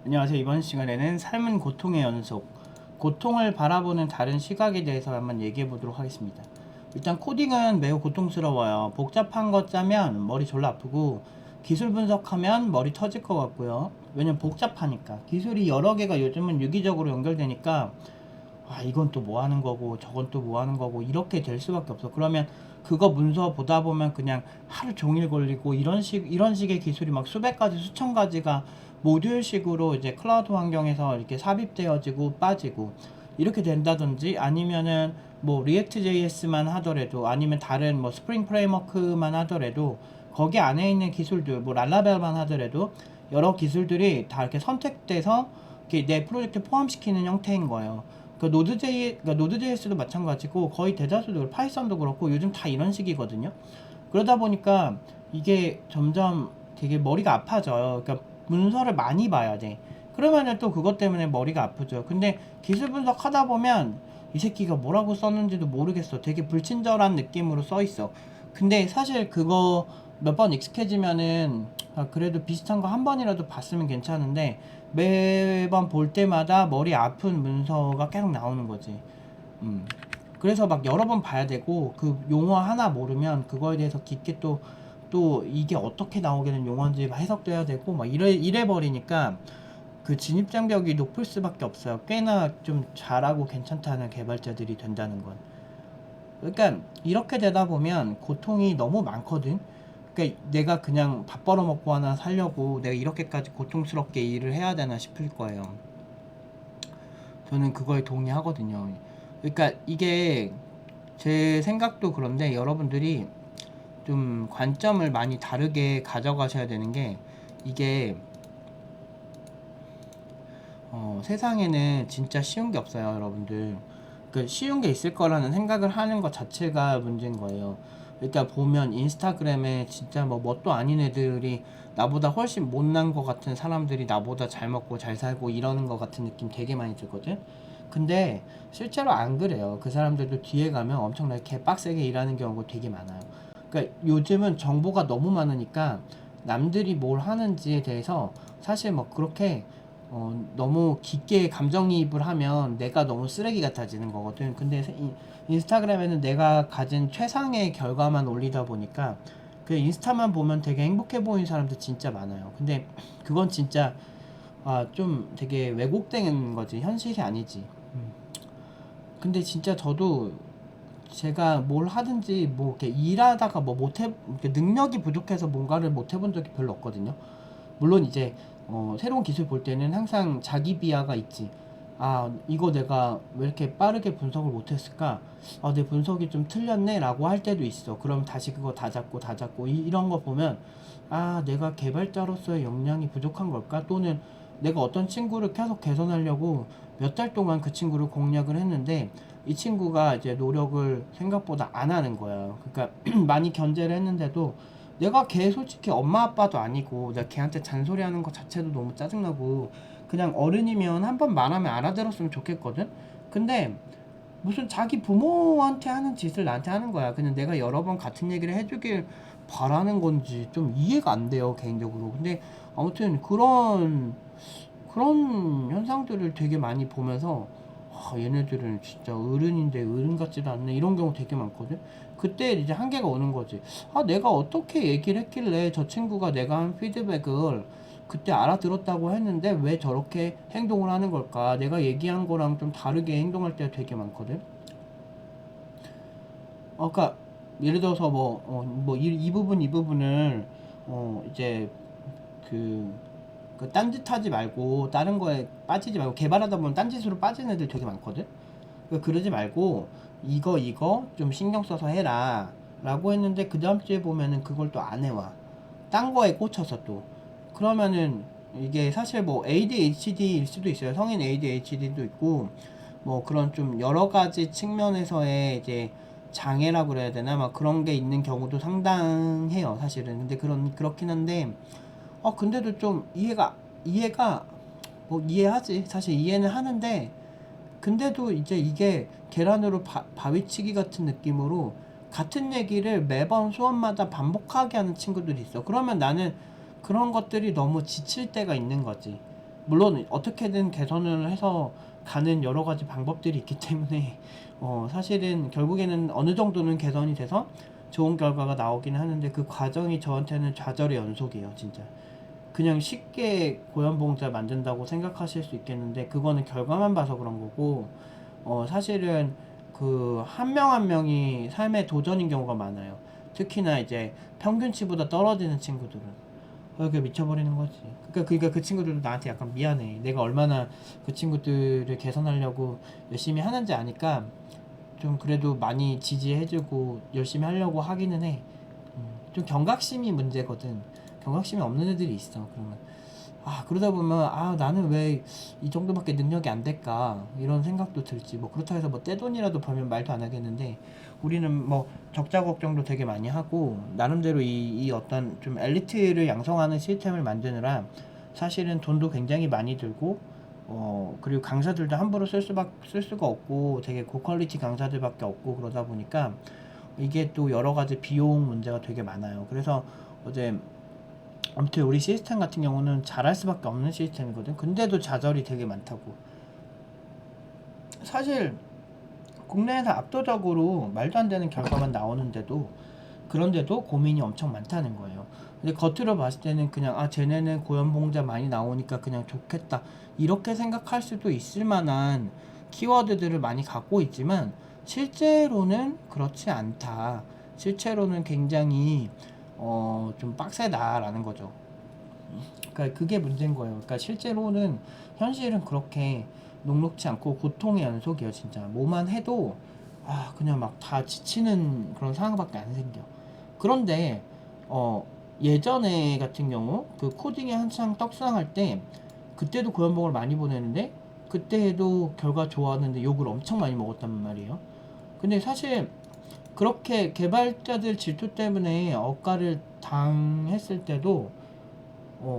안녕하세요. 이번 시간에는 삶은 고통의 연속, 고통을 바라보는 다른 시각에 대해서 한번 얘기해 보도록 하겠습니다. 일단 코딩은 매우 고통스러워요. 복잡한 거 짜면 머리 졸라 아프고, 기술 분석하면 머리 터질 것 같고요. 왜냐면 복잡하니까. 기술이 여러 개가 요즘은 유기적으로 연결되니까 이건 또 뭐 하는 거고 저건 또 뭐 하는 거고 이렇게 될 수밖에 없어. 그러면 그거 문서 보다 보면 그냥 하루 종일 걸리고, 이런 식의 기술이 막 수백 가지 수천 가지가 모듈식으로 이제 클라우드 환경에서 이렇게 삽입되어지고 빠지고 이렇게 된다든지, 아니면은 뭐 리액트 JS만 하더라도, 아니면 다른 뭐 스프링 프레임워크만 하더라도, 거기 안에 있는 기술들 뭐 랄라벨만 하더라도 여러 기술들이 다 이렇게 선택돼서 이렇게 내 프로젝트에 포함시키는 형태인 거예요. 그러니까 노드.js도 마찬가지고, 거의 대다수도 파이썬도 그렇고 요즘 다 이런 식이거든요. 그러다 보니까 이게 점점 되게 머리가 아파져요. 그러니까 문서를 많이 봐야 돼. 그러면은 또 그것 때문에 머리가 아프죠. 근데 기술 분석하다 보면 이 새끼가 뭐라고 썼는지도 모르겠어. 되게 불친절한 느낌으로 써 있어. 근데 사실 그거 몇 번 익숙해지면은 그래도 비슷한 거 한 번이라도 봤으면 괜찮은데, 매번 볼 때마다 머리 아픈 문서가 계속 나오는 거지. 그래서 막 여러 번 봐야 되고, 그 용어 하나 모르면 그거에 대해서 깊게 또 이게 어떻게 나오게 된 용어인지 해석돼야 되고, 막 이래 버리니까 그 진입장벽이 높을 수밖에 없어요. 꽤나 좀 잘하고 괜찮다는 개발자들이 된다는 건. 그러니까 이렇게 되다 보면 고통이 너무 많거든. 그러니까 내가 그냥 밥 벌어먹고 하나 살려고 내가 이렇게까지 고통스럽게 일을 해야 되나 싶을 거예요. 저는 그거에 동의하거든요. 그러니까 이게 제 생각도 그런데, 여러분들이 좀 관점을 많이 다르게 가져가셔야 되는 게, 이게 세상에는 진짜 쉬운 게 없어요, 여러분들. 그 쉬운 게 있을 거라는 생각을 하는 것 자체가 문제인 거예요. 그러니까 보면 인스타그램에 진짜 뭐 뭣도 아닌 애들이, 나보다 훨씬 못난 것 같은 사람들이 나보다 잘 먹고 잘 살고 이러는 것 같은 느낌 되게 많이 들거든. 근데 실제로 안 그래요. 그 사람들도 뒤에 가면 엄청나게 개빡세게 일하는 경우가 되게 많아요. 그러니까 요즘은 정보가 너무 많으니까 남들이 뭘 하는지에 대해서 사실 뭐 그렇게 너무 깊게 감정이입을 하면 내가 너무 쓰레기 같아지는 거거든. 근데 인스타그램에는 내가 가진 최상의 결과만 올리다 보니까 그 인스타만 보면 되게 행복해 보이는 사람들 진짜 많아요. 근데 그건 진짜 좀 되게 왜곡된 거지. 현실이 아니지. 근데 진짜 저도 제가 뭘 하든지 뭐 이렇게 일하다가 뭐 못해, 이렇게 능력이 부족해서 뭔가를 못 해본 적이 별로 없거든요. 물론 이제 새로운 기술 볼 때는 항상 자기 비하가 있지. 이거 내가 왜 이렇게 빠르게 분석을 못했을까? 내 분석이 좀 틀렸네 라고 할 때도 있어. 그럼 다시 그거 다 잡고 이런 거 보면, 내가 개발자로서의 역량이 부족한 걸까? 또는 내가 어떤 친구를 계속 개선하려고 몇 달 동안 그 친구를 공략을 했는데, 이 친구가 이제 노력을 생각보다 안 하는 거야. 그러니까 많이 견제를 했는데도, 내가 걔 솔직히 엄마 아빠도 아니고 내가 걔한테 잔소리하는 것 자체도 너무 짜증나고, 그냥 어른이면 한 번 말하면 알아들었으면 좋겠거든. 근데 무슨 자기 부모한테 하는 짓을 나한테 하는 거야. 그냥 내가 여러 번 같은 얘기를 해주길 바라는 건지 좀 이해가 안 돼요, 개인적으로. 근데 아무튼 그런 현상들을 되게 많이 보면서, 얘네들은 진짜 어른인데 어른 같지도 않네, 이런 경우 되게 많거든. 그때 이제 한계가 오는 거지. 내가 어떻게 얘기를 했길래 저 친구가 내가 한 피드백을 그때 알아들었다고 했는데 왜 저렇게 행동을 하는 걸까? 내가 얘기한 거랑 좀 다르게 행동할 때가 되게 많거든. 그러니까 예를 들어서 이 부분 이 부분을 이제 그 딴짓하지 말고, 다른 거에 빠지지 말고, 개발하다 보면 딴짓으로 빠지는 애들 되게 많거든. 그러지 말고 이거 좀 신경 써서 해라 라고 했는데, 그 다음 주에 보면은 그걸 또 안 해와. 딴 거에 꽂혀서 또. 그러면은 이게 사실 뭐 ADHD일 수도 있어요. 성인 ADHD도 있고, 뭐 그런 좀 여러 가지 측면에서의 이제 장애라고 그래야 되나, 막 그런 게 있는 경우도 상당해요, 사실은. 근데 그렇긴 한데, 근데도 좀 이해가 뭐 이해하지. 사실 이해는 하는데, 근데도 이제 이게 계란으로 바위치기 같은 느낌으로 같은 얘기를 매번 수업마다 반복하게 하는 친구들이 있어. 그러면 나는 그런 것들이 너무 지칠 때가 있는 거지. 물론 어떻게든 개선을 해서 가는 여러 가지 방법들이 있기 때문에 사실은 결국에는 어느 정도는 개선이 돼서 좋은 결과가 나오긴 하는데 그 과정이 저한테는 좌절의 연속이에요, 진짜. 그냥 쉽게 고연봉자 만든다고 생각하실 수 있겠는데 그거는 결과만 봐서 그런 거고 사실은 그 한 명 한 명이 삶의 도전인 경우가 많아요. 특히나 이제 평균치보다 떨어지는 친구들은 그게 미쳐버리는 거지. 그러니까 그 친구들도 나한테 약간 미안해. 내가 얼마나 그 친구들을 개선하려고 열심히 하는지 아니까 좀 그래도 많이 지지해주고 열심히 하려고 하기는 해. 좀 경각심이 문제거든. 경각심이 없는 애들이 있어. 그러면 그러다 보면 나는 왜 이 정도밖에 능력이 안 될까 이런 생각도 들지. 뭐 그렇다고 해서 뭐 떼돈이라도 벌면 말도 안 하겠는데 우리는 뭐 적자 걱정도 되게 많이 하고 나름대로 이 어떤 좀 엘리트를 양성하는 시스템을 만드느라 사실은 돈도 굉장히 많이 들고 그리고 강사들도 함부로 쓸 수가 없고 되게 고퀄리티 강사들밖에 없고 그러다 보니까 이게 또 여러 가지 비용 문제가 되게 많아요. 그래서 어제 아무튼 우리 시스템 같은 경우는 잘할 수밖에 없는 시스템이거든. 근데도 좌절이 되게 많다고. 사실 국내에서 압도적으로 말도 안 되는 결과만 나오는데도 그런데도 고민이 엄청 많다는 거예요. 근데 겉으로 봤을 때는 그냥 쟤네는 고연봉자 많이 나오니까 그냥 좋겠다 이렇게 생각할 수도 있을 만한 키워드들을 많이 갖고 있지만 실제로는 그렇지 않다. 실제로는 굉장히 좀 빡세다라는 거죠. 그러니까 그게 문제인 거예요. 그러니까 실제로는 현실은 그렇게 녹록지 않고 고통의 연속이에요. 진짜 뭐만 해도 그냥 막 다 지치는 그런 상황밖에 안 생겨. 그런데 예전에 같은 경우 그 코딩에 한창 떡상할 때 그때도 고연봉을 많이 보내는데 그때도 결과 좋았는데 욕을 엄청 많이 먹었단 말이에요. 근데 사실 그렇게 개발자들 질투 때문에 억가를 당했을 때도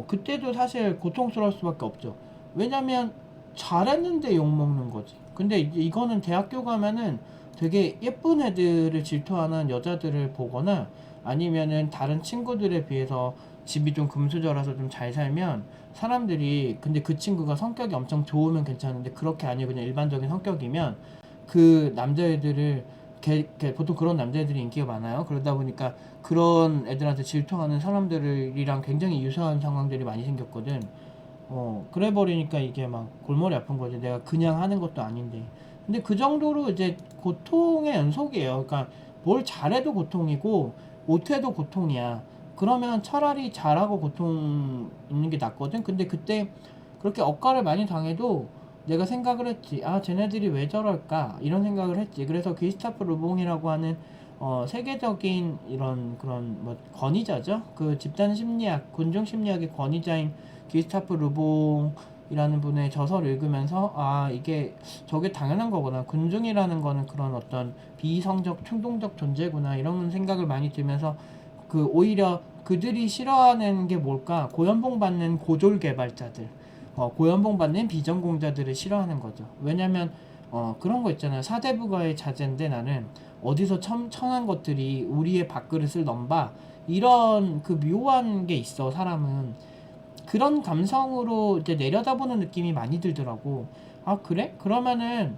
그때도 사실 고통스러울 수밖에 없죠. 왜냐면 잘했는데 욕먹는 거지. 근데 이거는 대학교 가면은 되게 예쁜 애들을 질투하는 여자들을 보거나 아니면은 다른 친구들에 비해서 집이 좀 금수저라서 좀 잘 살면 사람들이 근데 그 친구가 성격이 엄청 좋으면 괜찮은데 그렇게 아니고 그냥 일반적인 성격이면 그 남자애들을 보통 그런 남자애들이 인기가 많아요. 그러다 보니까 그런 애들한테 질투하는 사람들이랑 굉장히 유사한 상황들이 많이 생겼거든. 그래 버리니까 이게 막 골머리 아픈 거지. 내가 그냥 하는 것도 아닌데. 근데 그 정도로 이제 고통의 연속이에요. 그러니까 뭘 잘해도 고통이고 못해도 고통이야. 그러면 차라리 잘하고 고통 있는 게 낫거든. 근데 그때 그렇게 억가를 많이 당해도 내가 생각을 했지. 쟤네들이 왜 저럴까? 이런 생각을 했지. 그래서 귀스타프 르봉이라고 하는 세계적인 이런 그런 뭐 권위자죠. 그 집단 심리학, 군중 심리학의 권위자인 귀스타프 르봉이라는 분의 저서를 읽으면서 이게 저게 당연한 거구나. 군중이라는 거는 그런 어떤 비이성적 충동적 존재구나 이런 생각을 많이 들면서 그 오히려 그들이 싫어하는 게 뭘까? 고연봉 받는 고졸 개발자들, 고연봉 받는 비전공자들을 싫어하는 거죠. 왜냐면 그런 거 있잖아요. 사대부가의 자제인데 나는 어디서 천한 것들이 우리의 밥그릇을 넘봐 이런 그 묘한 게 있어. 사람은 그런 감성으로 이제 내려다보는 느낌이 많이 들더라고. 그래? 그러면은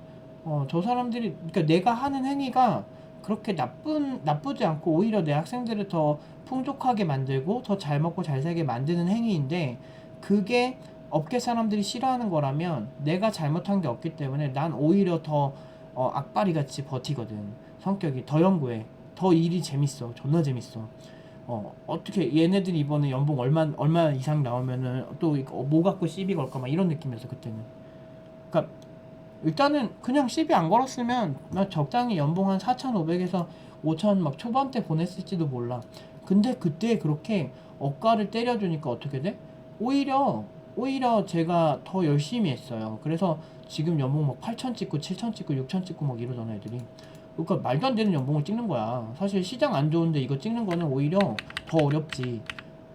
저 사람들이 그러니까 내가 하는 행위가 그렇게 나쁘지 않고 오히려 내 학생들을 더 풍족하게 만들고 더 잘 먹고 잘 살게 만드는 행위인데 그게 업계 사람들이 싫어하는 거라면 내가 잘못한 게 없기 때문에 난 오히려 더 악바리 같이 버티거든. 성격이 더 연구해. 더 일이 재밌어. 존나 재밌어. 어떻게 얘네들이 이번에 연봉 얼마 이상 나오면은 또 이거 뭐 갖고 시비 걸까 막 이런 느낌이었어 그때는. 그러니까 일단은 그냥 시비 안 걸었으면 나 적당히 연봉 한 4,500에서 5,000 막 초반대 보냈을지도 몰라. 근데 그때 그렇게 억가를 때려주니까 어떻게 돼? 오히려 제가 더 열심히 했어요. 그래서 지금 연봉 막 8,000 찍고 7,000 찍고 6,000 찍고 막 이러잖아 애들이. 그러니까 말도 안 되는 연봉을 찍는 거야. 사실 시장 안 좋은데 이거 찍는 거는 오히려 더 어렵지.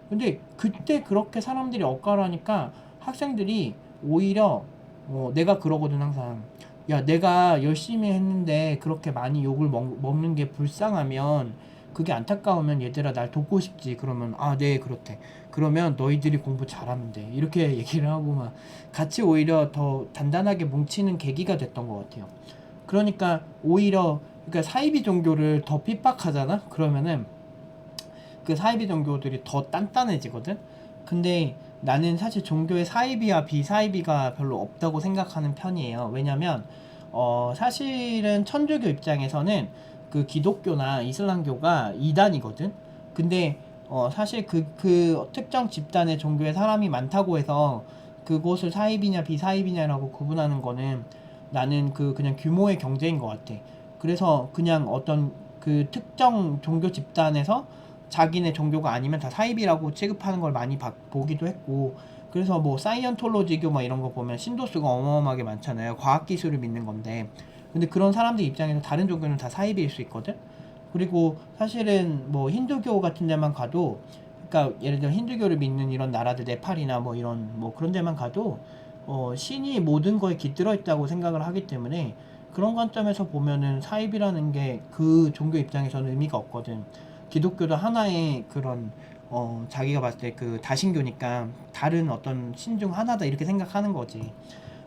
근데 그때 그렇게 사람들이 억까라니까 학생들이 오히려 내가 그러거든 항상. 야 내가 열심히 했는데 그렇게 많이 욕을 먹는 게 불쌍하면 그게 안타까우면 얘들아 날 돕고 싶지. 그러면 아, 네, 그렇대. 그러면 너희들이 공부 잘하면 돼. 이렇게 얘기를 하고 막 같이 오히려 더 단단하게 뭉치는 계기가 됐던 것 같아요. 그러니까 오히려 그러니까 사이비 종교를 더 핍박하잖아. 그러면은 그 사이비 종교들이 더 단단해지거든. 근데 나는 사실 종교의 사이비와 비사이비가 별로 없다고 생각하는 편이에요. 왜냐면 사실은 천주교 입장에서는 그 기독교나 이슬람교가 이단이거든. 근데 사실 그 특정 집단의 종교에 사람이 많다고 해서 그곳을 사이비냐 비사이비냐라고 구분하는 거는 나는 그냥 규모의 경제인 것 같아. 그래서 그냥 어떤 그 특정 종교 집단에서 자기네 종교가 아니면 다 사이비라고 취급하는 걸 많이 보기도 했고, 그래서 뭐 사이언톨로지교 막 이런 거 보면 신도수가 어마어마하게 많잖아요. 과학기술을 믿는 건데, 근데 그런 사람들 입장에서 다른 종교는 다 사이비일 수 있거든. 그리고 사실은 뭐 힌두교 같은 데만 가도, 그러니까 예를 들어 힌두교를 믿는 이런 나라들, 네팔이나 뭐 이런 뭐 그런 데만 가도 신이 모든 거에 깃들어 있다고 생각을 하기 때문에 그런 관점에서 보면은 사입이라는 게 그 종교 입장에서는 의미가 없거든. 기독교도 하나의 그런 자기가 봤을 때 그 다신교니까 다른 어떤 신 중 하나다 이렇게 생각하는 거지.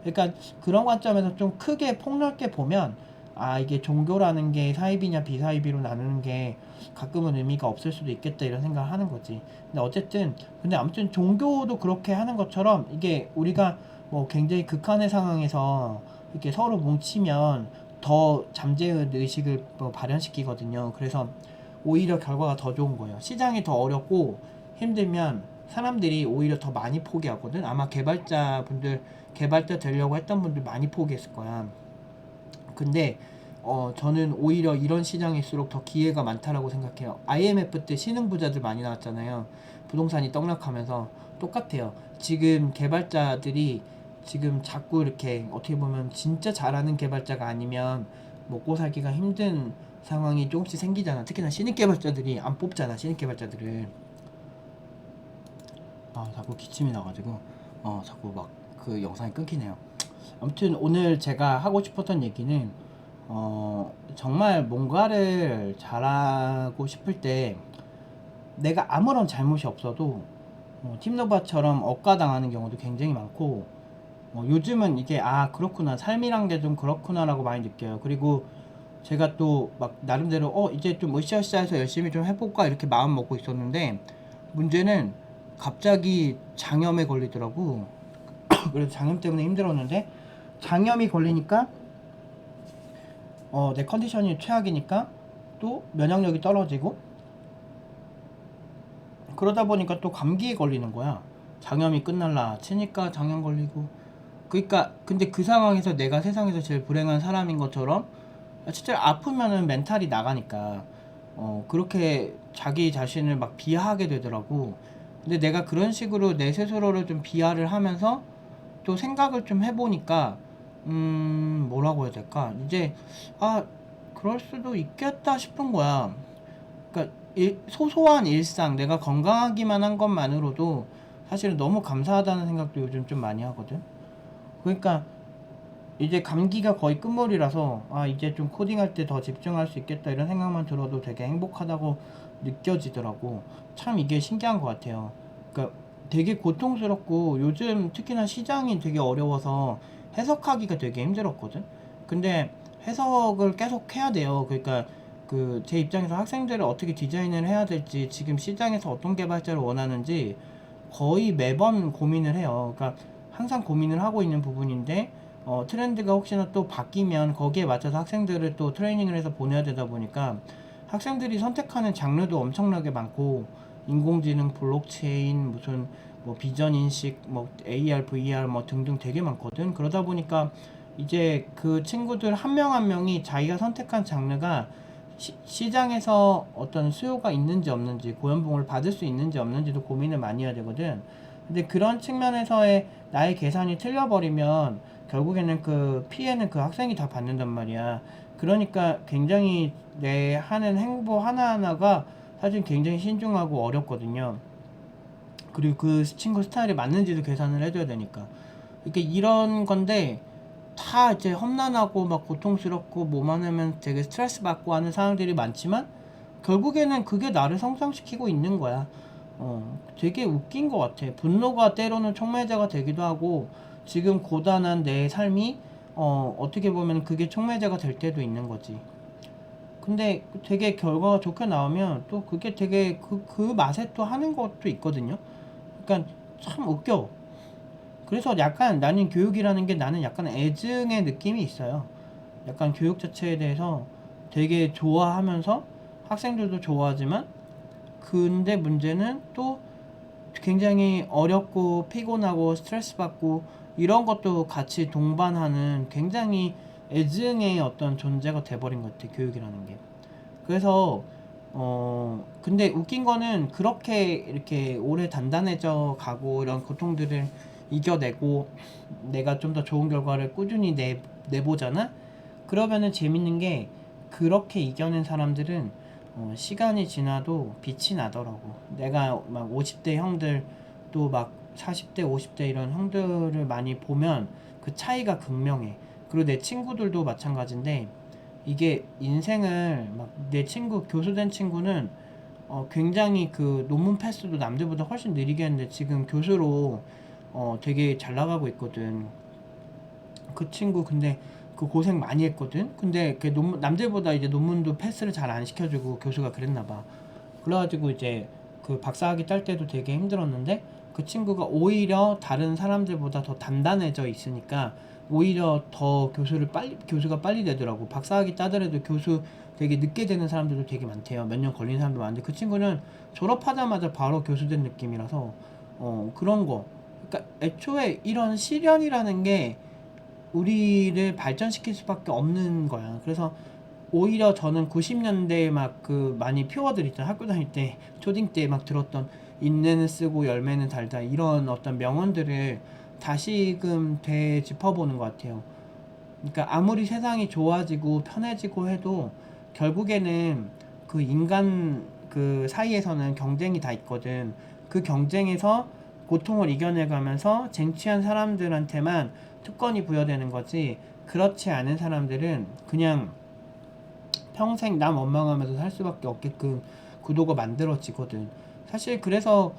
그러니까 그런 관점에서 좀 크게 폭넓게 보면 아, 이게 종교라는 게 사입이냐 비사입이로 나누는 게 가끔은 의미가 없을 수도 있겠다 이런 생각을 하는 거지. 근데 어쨌든 근데 아무튼 종교도 그렇게 하는 것처럼 이게 우리가 뭐 굉장히 극한의 상황에서 이렇게 서로 뭉치면 더 잠재의 의식을 뭐 발현시키거든요. 그래서 오히려 결과가 더 좋은 거예요. 시장이 더 어렵고 힘들면 사람들이 오히려 더 많이 포기하거든. 아마 개발자 되려고 했던 분들 많이 포기했을 거야. 근데 저는 오히려 이런 시장일수록 더 기회가 많다라고 생각해요. IMF 때 신흥부자들 많이 나왔잖아요. 부동산이 떡락하면서 똑같아요. 지금 개발자들이 지금 자꾸 이렇게 어떻게 보면 진짜 잘하는 개발자가 아니면 먹고 살기가 힘든 상황이 조금씩 생기잖아. 특히나 신입 개발자들이 안 뽑잖아. 신입 개발자들을. 아, 자꾸 기침이 나가지고 자꾸 막 그 영상이 끊기네요. 아무튼 오늘 제가 하고 싶었던 얘기는 정말 뭔가를 잘하고 싶을 때 내가 아무런 잘못이 없어도 팀노바처럼 억가당하는 경우도 굉장히 많고 요즘은 이게 아, 그렇구나, 삶이란 게 좀 그렇구나 라고 많이 느껴요. 그리고 제가 또 막 나름대로 이제 좀 으쌰으쌰해서 열심히 좀 해볼까 이렇게 마음 먹고 있었는데 문제는 갑자기 장염에 걸리더라고. 그래서 장염 때문에 힘들었는데 장염이 걸리니까 내 컨디션이 최악이니까 또 면역력이 떨어지고 그러다 보니까 또 감기에 걸리는 거야. 장염이 끝날라 치니까 장염 걸리고. 그러니까 근데 그 상황에서 내가 세상에서 제일 불행한 사람인 것처럼 진짜 아프면은 멘탈이 나가니까 그렇게 자기 자신을 막 비하하게 되더라고. 근데 내가 그런 식으로 내 스스로를 좀 비하를 하면서 또 생각을 좀 해보니까 뭐라고 해야 될까? 이제 아, 그럴 수도 있겠다 싶은 거야. 그러니까 소소한 일상, 내가 건강하기만 한 것만으로도 사실은 너무 감사하다는 생각도 요즘 좀 많이 하거든. 그러니까 이제 감기가 거의 끝물이라서 아, 이제 좀 코딩할 때 더 집중할 수 있겠다 이런 생각만 들어도 되게 행복하다고 느껴지더라고. 참 이게 신기한 것 같아요. 그러니까 되게 고통스럽고 요즘 특히나 시장이 되게 어려워서 해석하기가 되게 힘들었거든. 근데 해석을 계속 해야 돼요. 그러니까 그 제 입장에서 학생들을 어떻게 디자인을 해야 될지, 지금 시장에서 어떤 개발자를 원하는지 거의 매번 고민을 해요. 그러니까 항상 고민을 하고 있는 부분인데 트렌드가 혹시나 또 바뀌면 거기에 맞춰서 학생들을 또 트레이닝을 해서 보내야 되다 보니까 학생들이 선택하는 장르도 엄청나게 많고 인공지능, 블록체인, 무슨 뭐 비전 인식, 뭐 AR, VR 뭐 등등 되게 많거든. 그러다 보니까 이제 그 친구들 한 명 한 명이 자기가 선택한 장르가 시장에서 어떤 수요가 있는지 없는지, 고연봉을 받을 수 있는지 없는지도 고민을 많이 해야 되거든. 근데 그런 측면에서의 나의 계산이 틀려버리면 결국에는 그 피해는 그 학생이 다 받는단 말이야. 그러니까 굉장히 내 하는 행보 하나하나가 사실 굉장히 신중하고 어렵거든요. 그리고 그 친구 스타일에 맞는지도 계산을 해줘야 되니까. 이렇게 이런 건데 다 이제 험난하고 막 고통스럽고 뭐만 하면 되게 스트레스 받고 하는 상황들이 많지만 결국에는 그게 나를 성장시키고 있는 거야. 되게 웃긴 것 같아. 분노가 때로는 촉매제가 되기도 하고, 지금 고단한 내 삶이, 어떻게 보면 그게 촉매제가 될 때도 있는 거지. 근데 되게 결과가 좋게 나오면 또 그게 되게 그 맛에 또 하는 것도 있거든요. 그러니까 참 웃겨. 그래서 약간 나는 교육이라는 게 나는 약간 애증의 느낌이 있어요. 약간 교육 자체에 대해서 되게 좋아하면서 학생들도 좋아하지만, 근데 문제는 또 굉장히 어렵고 피곤하고 스트레스 받고 이런 것도 같이 동반하는 굉장히 애증의 어떤 존재가 돼버린 것 같아, 교육이라는 게. 그래서 근데 웃긴 거는 그렇게 이렇게 오래 단단해져 가고 이런 고통들을 이겨내고 내가 좀 더 좋은 결과를 꾸준히 내보잖아? 그러면은 재밌는 게, 그렇게 이겨낸 사람들은 시간이 지나도 빛이 나더라고. 내가 막 50대 형들, 또 막 40대 50대 이런 형들을 많이 보면 그 차이가 극명해. 그리고 내 친구들도 마찬가지인데, 이게 인생을 막 내 친구, 교수된 친구는 굉장히 그 논문 패스도 남들보다 훨씬 느리게 했는데 지금 교수로 되게 잘 나가고 있거든. 그 친구 근데 그 고생 많이 했거든. 근데 그 논문, 남들보다 이제 논문도 패스를 잘 안 시켜주고 교수가 그랬나 봐. 그래가지고 이제 그 박사학위 딸 때도 되게 힘들었는데, 그 친구가 오히려 다른 사람들보다 더 단단해져 있으니까 오히려 더 교수가 빨리 되더라고. 박사학위 따더라도 교수 되게 늦게 되는 사람들도 되게 많대요. 몇 년 걸리는 사람도 많은데 그 친구는 졸업하자마자 바로 교수 된 느낌이라서 그런 거. 그러니까 애초에 이런 시련이라는 게 우리를 발전시킬 수밖에 없는 거야. 그래서 오히려 저는 90년대에 막 그 많이 표어들 있잖아. 학교 다닐 때 초딩 때 막 들었던 인내는 쓰고 열매는 달다 이런 어떤 명언들을 다시금 되짚어보는 것 같아요. 그러니까 아무리 세상이 좋아지고 편해지고 해도 결국에는 그 인간 그 사이에서는 경쟁이 다 있거든. 그 경쟁에서 고통을 이겨내가면서 쟁취한 사람들한테만 특권이 부여되는 거지, 그렇지 않은 사람들은 그냥 평생 남 원망하면서 살 수밖에 없게끔 구도가 만들어지거든. 사실 그래서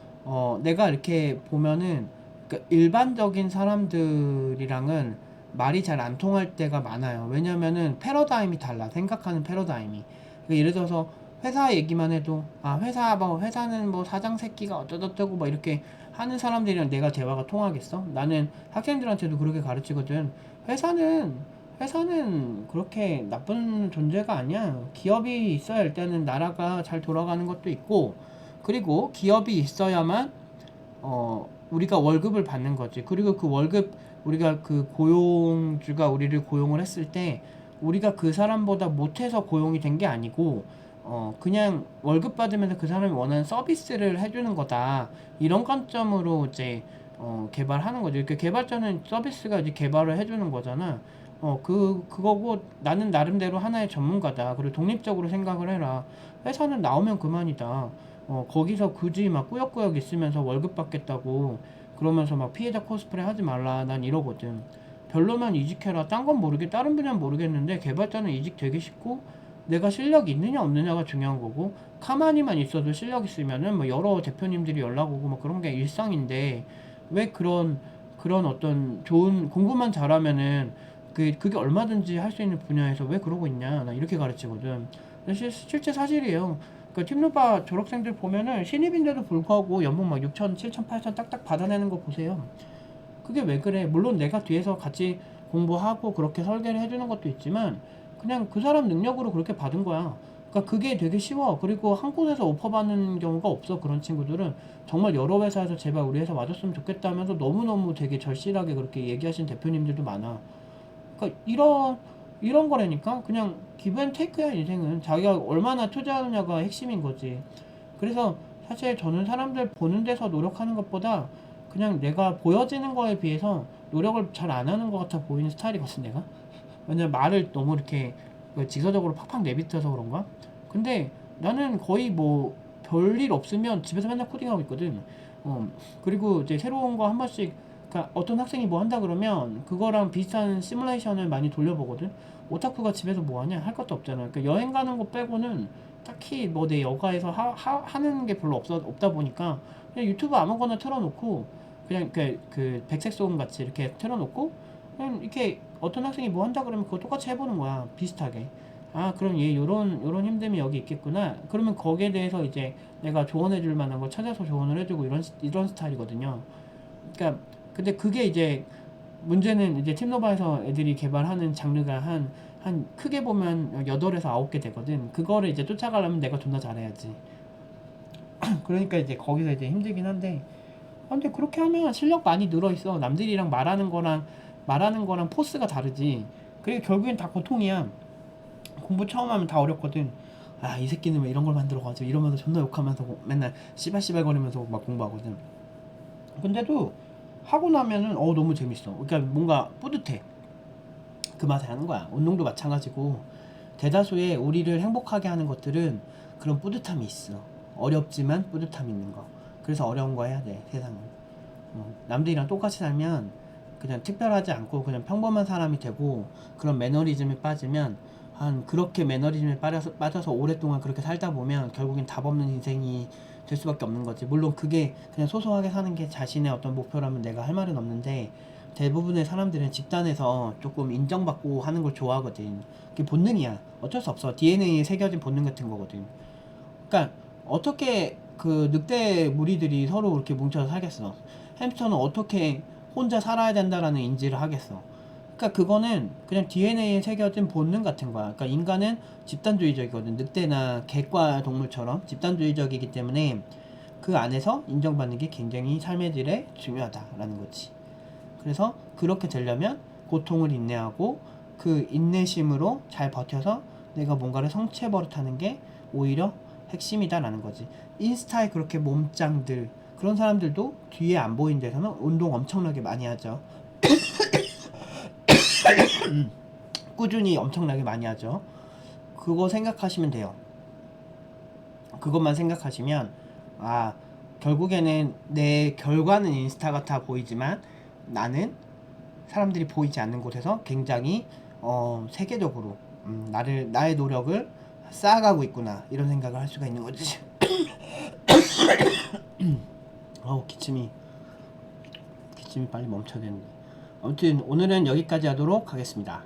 내가 이렇게 보면은 그 일반적인 사람들이랑은 말이 잘 안 통할 때가 많아요. 왜냐면은 패러다임이 달라. 생각하는 패러다임이. 그러니까 예를 들어서 회사 얘기만 해도, 회사 뭐 회사는 뭐 사장 새끼가 어쩌고저쩌고 뭐 이렇게 하는 사람들이랑 내가 대화가 통하겠어? 나는 학생들한테도 그렇게 가르치거든. 회사는 회사는 그렇게 나쁜 존재가 아니야. 기업이 있어야 일단은 나라가 잘 돌아가는 것도 있고, 그리고 기업이 있어야만 우리가 월급을 받는 거지. 그리고 그 월급, 우리가 그 고용주가 우리를 고용을 했을 때 우리가 그 사람보다 못해서 고용이 된 게 아니고 그냥 월급 받으면서 그 사람이 원하는 서비스를 해주는 거다. 이런 관점으로 이제 개발하는 거죠. 이렇게 개발자는 서비스가 이제 개발을 해주는 거잖아. 그거고 나는 나름대로 하나의 전문가다. 그리고 독립적으로 생각을 해라. 회사는 나오면 그만이다. 거기서 굳이 막 꾸역꾸역 있으면서 월급 받겠다고 그러면서 막 피해자 코스프레 하지 말라. 난 이러거든. 별로면 이직해라. 딴 건 모르게, 다른 분야는 모르겠는데 개발자는 이직 되게 쉽고, 내가 실력 있느냐 없느냐가 중요한 거고, 가만히만 있어도 실력 있으면은 뭐 여러 대표님들이 연락 오고 뭐 그런 게 일상인데, 왜 그런 어떤 좋은 공부만 잘하면은 그게 얼마든지 할 수 있는 분야에서 왜 그러고 있냐. 나 이렇게 가르치거든. 근데 실제 사실이에요. 그 팀노바 졸업생들 보면은 신입인데도 불구하고 연봉 막 6천, 7천, 8천 딱딱 받아내는 거 보세요. 그게 왜 그래? 물론 내가 뒤에서 같이 공부하고 그렇게 설계를 해주는 것도 있지만 그냥 그 사람 능력으로 그렇게 받은 거야. 그러니까 그게 되게 쉬워. 그리고 한 곳에서 오퍼 받는 경우가 없어. 그런 친구들은 정말 여러 회사에서 제발 우리 회사 와줬으면 좋겠다 하면서 너무너무 되게 절실하게 그렇게 얘기하신 대표님들도 많아. 그러니까 이런 거라니까. 그냥 기브앤테이크야. 인생은 자기가 얼마나 투자하느냐가 핵심인 거지. 그래서 사실 저는 사람들 보는 데서 노력하는 것보다 그냥 내가 보여지는 거에 비해서 노력을 잘 안 하는 것 같아 보이는 스타일이거든 내가. 왜냐면 말을 너무 이렇게 지서적으로 팍팍 내비쳐서 그런가. 근데 나는 거의 뭐 별일 없으면 집에서 맨날 코딩하고 있거든. 그리고 이제 새로운 거 한 번씩, 그러니까 어떤 학생이 뭐 한다 그러면 그거랑 비슷한 시뮬레이션을 많이 돌려보거든. 오타쿠가 집에서 뭐 하냐? 할 것도 없잖아. 그러니까 여행 가는 거 빼고는 딱히 뭐 내 여가에서 하는 게 별로 없다 보니까 그냥 유튜브 아무거나 틀어놓고 그냥 그 백색 소음 같이 이렇게 틀어놓고 그냥 이렇게 어떤 학생이 뭐 한다 그러면 그거 똑같이 해보는 거야. 비슷하게. 아, 그럼 얘 요런 힘듦이 여기 있겠구나. 그러면 거기에 대해서 이제 내가 조언해 줄 만한 거 찾아서 조언을 해주고 이런 스타일이거든요. 그러니까 근데 그게 이제 문제는 이제 팀노바에서 애들이 개발하는 장르가 한 크게 보면 8에서 9개 되거든. 그거를 이제 쫓아가려면 내가 존나 잘해야지. 그러니까 이제 거기서 이제 힘들긴 한데, 근데 그렇게 하면 실력 많이 늘어있어. 남들이랑 말하는 거랑 포스가 다르지. 그게 결국엔 다 고통이야. 공부 처음 하면 다 어렵거든. 아, 이 새끼는 왜 이런 걸 만들어가지고 이러면서 존나 욕하면서 맨날 씨발씨발거리면서 막 공부하거든. 근데도 하고 나면은 너무 재밌어. 그러니까 뭔가 뿌듯해. 그 맛에 하는 거야. 운동도 마찬가지고 대다수의 우리를 행복하게 하는 것들은 그런 뿌듯함이 있어. 어렵지만 뿌듯함이 있는 거. 그래서 어려운 거 해야 돼, 세상은. 남들이랑 똑같이 살면 그냥 특별하지 않고 그냥 평범한 사람이 되고 그런 매너리즘에 빠지면 그렇게 매너리즘에 빠져서 오랫동안 그렇게 살다 보면 결국엔 답 없는 인생이 될 수밖에 없는 거지. 물론 그게 그냥 소소하게 사는 게 자신의 어떤 목표라면 내가 할 말은 없는데 대부분의 사람들은 집단에서 조금 인정받고 하는 걸 좋아하거든. 그게 본능이야. 어쩔 수 없어. DNA에 새겨진 본능 같은 거거든. 그러니까 어떻게 그 늑대 무리들이 서로 이렇게 뭉쳐서 살겠어. 햄스터는 어떻게 혼자 살아야 된다라는 인지를 하겠어. 그러니까 그거는 그냥 DNA에 새겨진 본능 같은 거야. 그러니까 인간은 집단주의적이거든. 늑대나 개과 동물처럼 집단주의적이기 때문에 그 안에서 인정받는 게 굉장히 삶의 질에 중요하다라는 거지. 그래서 그렇게 되려면 고통을 인내하고 그 인내심으로 잘 버텨서 내가 뭔가를 성취해 버릇하는 게 오히려 핵심이다라는 거지. 인스타에 그렇게 몸짱들 그런 사람들도 뒤에 안 보이는 데서는 운동 엄청나게 많이 하죠. 꾸준히 엄청나게 많이 하죠. 그거 생각하시면 돼요. 그것만 생각하시면 아, 결국에는 내 결과는 인스타 같아 보이지만 나는 사람들이 보이지 않는 곳에서 굉장히 세계적으로 나의 노력을 쌓아가고 있구나 이런 생각을 할 수가 있는 거지. 기침이 빨리 멈춰야 되는데. 아무튼 오늘은 여기까지 하도록 하겠습니다.